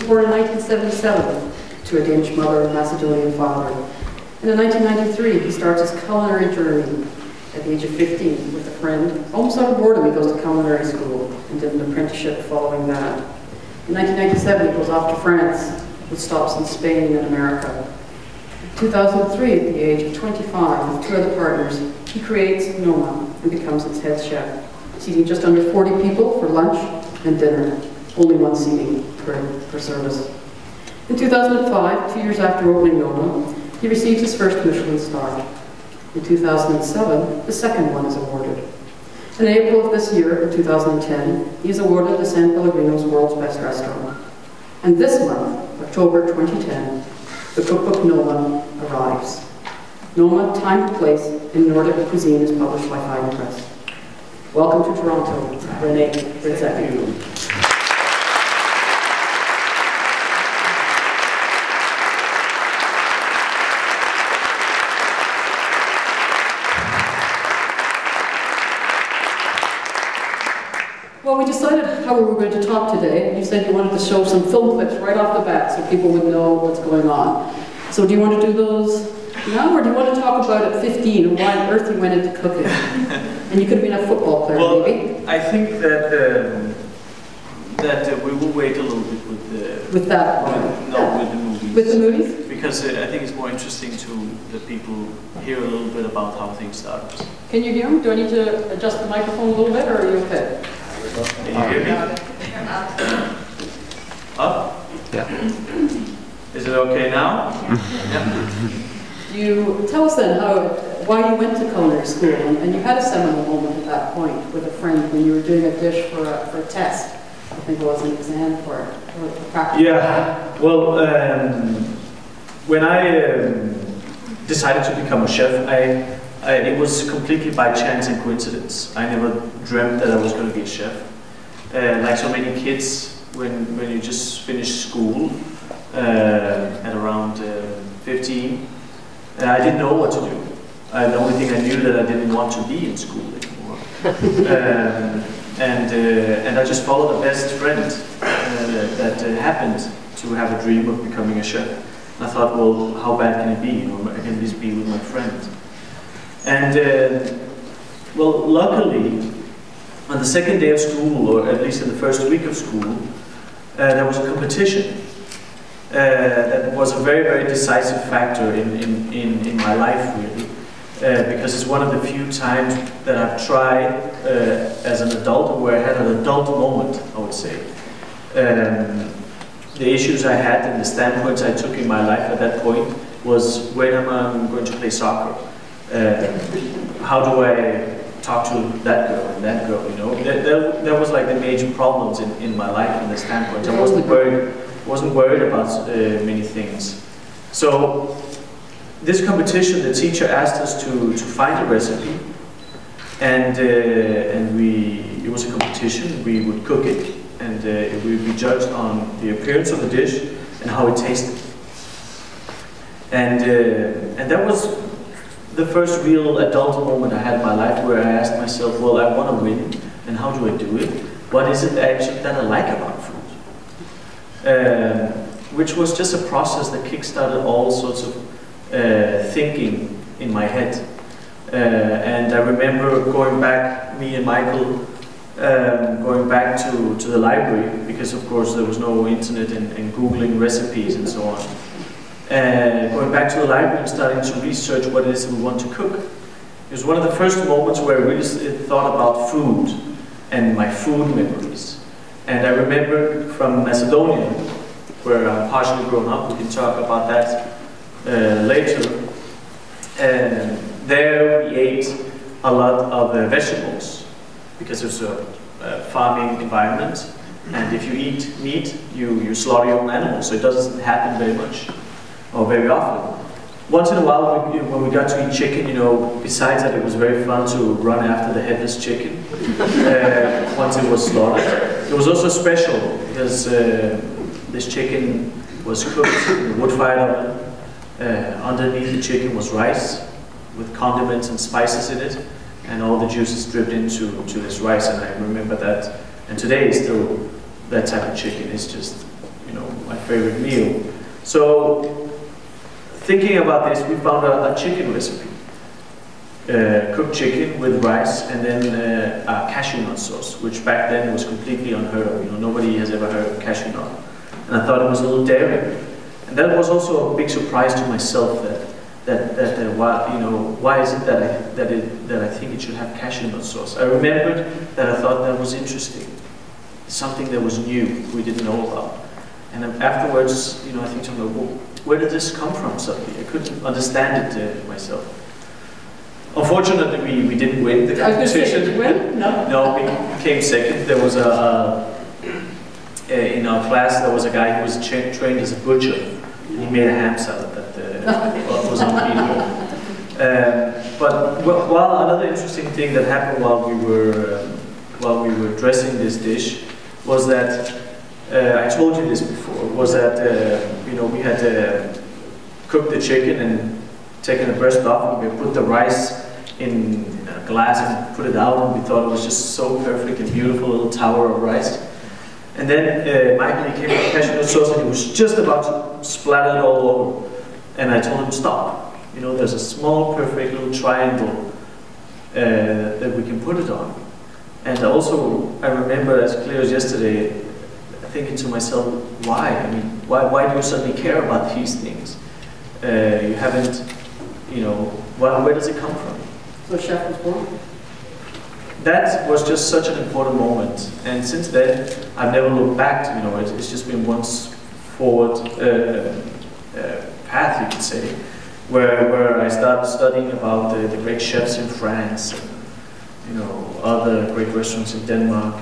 born in 1977 to a Danish mother and Macedonian father. And in 1993, he starts his culinary journey at the age of 15 with a friend. Almost out of boredom, he goes to culinary school and did an apprenticeship following that. In 1997, he goes off to France with stops in Spain and America. In 2003, at the age of 25, with 2 other partners, he creates Noma and becomes its head chef, seating just under 40 people for lunch and dinner, only 1 seating per service. In 2005, 2 years after opening Noma, he receives his first Michelin star. In 2007, the second one is awarded. In April of this year, in 2010, he is awarded the San Pellegrino's World's Best Restaurant. And this month, October 2010, the cookbook Noma arrives. Noma, Time and Place in Nordic Cuisine is published by Haydn Press. Welcome to Toronto, Rene Redzepi. Well, we decided how we were going to talk today. You said you wanted to show some film clips right off the bat so people would know what's going on. So do you want to do those now, or do you want to talk about at 15 and why on earth you went into cooking? And you could have been a football player, well, maybe? I think that we will wait a little bit with the... With that? With the movies. With the movies? Because I think it's more interesting to the people hear a little bit about how things started. Can you hear me? Do I need to adjust the microphone a little bit, or are you okay? Can you hear me? Up? Yeah. Is it okay now? Yeah. You tell us then why you went to culinary school, and you had a seminal moment at that point with a friend when you were doing a dish for a test. I think it was an exam for a practice. Yeah. Well, when I decided to become a chef, it was completely by chance and coincidence. I never dreamt that I was going to be a chef. Like so many kids, when you just finish school at around 15, I didn't know what to do. The only thing I knew that I didn't want to be in school anymore. And I just followed a best friend that happened to have a dream of becoming a chef. And I thought, well, how bad can it be? You know, I can just be with my friend. And well, luckily, on the second day of school, or at least in the first week of school, there was a competition that was a very, very decisive factor in my life, really, because it's one of the few times that I've tried as an adult where I had an adult moment, I would say. The issues I had and the standpoints I took in my life at that point was, when am I going to play soccer? How do I talk to that girl and that girl, you know? That was like the major problems in my life and the standpoints. I wasn't worried about many things. So this competition, the teacher asked us to find a recipe, and it was a competition. We would cook it, and we would be judged on the appearance of the dish and how it tasted. And that was the first real adult moment I had in my life, where I asked myself, well, I want to win, and how do I do it? What is it actually that I like about food? Which was just a process that kickstarted all sorts of thinking in my head. And I remember going back, me and Michael, going back to the library, because of course there was no internet and Googling recipes and so on. Going back to the library and starting to research what it is we want to cook. It was one of the first moments where I really thought about food and my food memories. And I remember from Macedonia, where I'm partially grown up, we can talk about that later. There we ate a lot of vegetables, because it's a farming environment. And if you eat meat, you slaughter your own animals, so it doesn't happen very much. Or very often. Once in a while, when we got to eat chicken, you know, besides that it was very fun to run after the headless chicken once it was slaughtered. It was also special because this chicken was cooked in a wood-fired oven. Underneath the chicken was rice with condiments and spices in it, and all the juices dripped into this rice. And I remember that, and today still that type of chicken is just, you know, my favorite meal. So, thinking about this, we found a chicken recipe. Cooked chicken with rice and then a cashew nut sauce, which back then was completely unheard of. You know, nobody has ever heard of cashew nut. And I thought it was a little daring. And that was also a big surprise to myself why, you know, why is it that I think it should have cashew nut sauce. I remembered that I thought that was interesting. Something that was new, we didn't know about. And then afterwards, you know, I think to myself, well, where did this come from suddenly? I couldn't understand it myself. Unfortunately, we didn't win the competition. I was going to say, did you win? No. No, we came second. There was in our class, there was a guy who was trained as a butcher. And he made a ham salad that was unbeatable. But while another interesting thing that happened while we were dressing this dish was that I told you this before. Was that you know, we had cooked the chicken and taken the breast off, and we put the rice in a glass and put it out, and we thought it was just so perfect and beautiful, little tower of rice. And then Michael, he came with cashew nut sauce, and he was just about to splatter it all over. And I told him, stop. You know, there's a small, perfect little triangle that we can put it on. And also, I remember as clear as yesterday, thinking to myself, why? I mean, why do you suddenly care about these things? You haven't, you know, where does it come from? So chef was born? That was just such an important moment, and since then I've never looked back. You know, it's just been one forward path, you could say, where I started studying about the great chefs in France, and, you know, other great restaurants in Denmark.